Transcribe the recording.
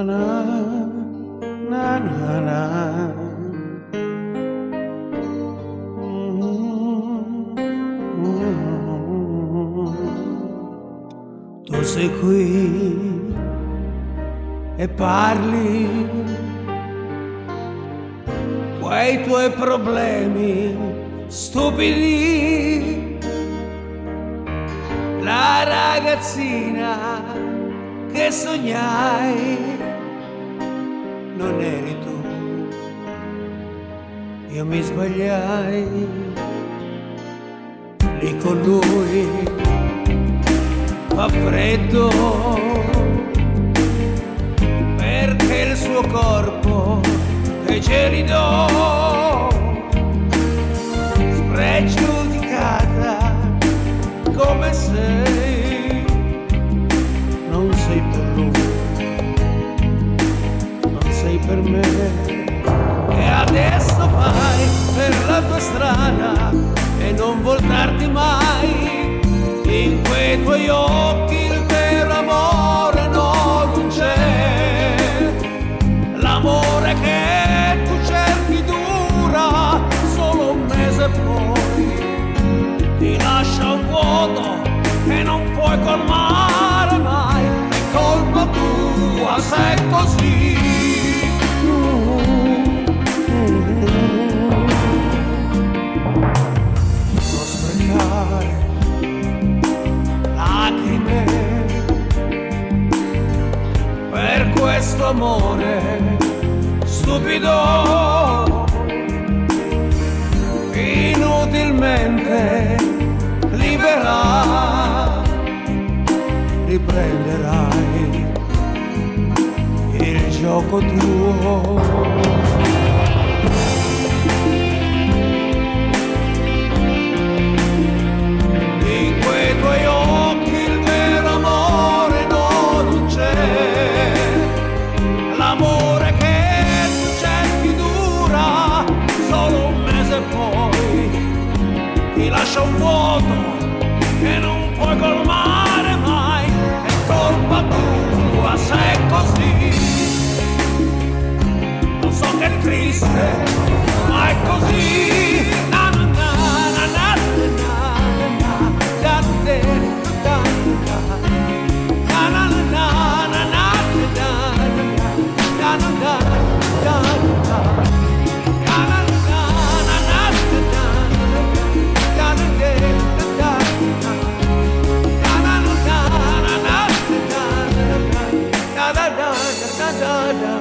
na na na na. Tu sei qui e parli quei tuoi problemi stupidi, la ragazzina che sognai non eri tu, io mi sbagliai lì con lui, fa freddo perché il suo corpo è gelido, spregiudicata come sei, non sei per lui, non sei per me, e adesso vai per la tua strada e non voltarti mai, in quei tuoi occhi il vero amore non c'è, l'amore che tu cerchi dura solo un mese e poi ti lascia un vuoto che non puoi colmare mai, è colpa tua se è così. Non sprecare lacrime per questo amore stupido, inutilmente libera, riprenderai il gioco tuo. In quei tuoi occhi il vero amore non c'è, l'amore che tu cerchi dura solo un mese e poi ti lascia un vuoto che non puoi colmare mai, è colpa tua se è così. Lo so che è triste, ma è così. Na na na na na na na da de da da na na na na na da da da da da. Da da da da da da.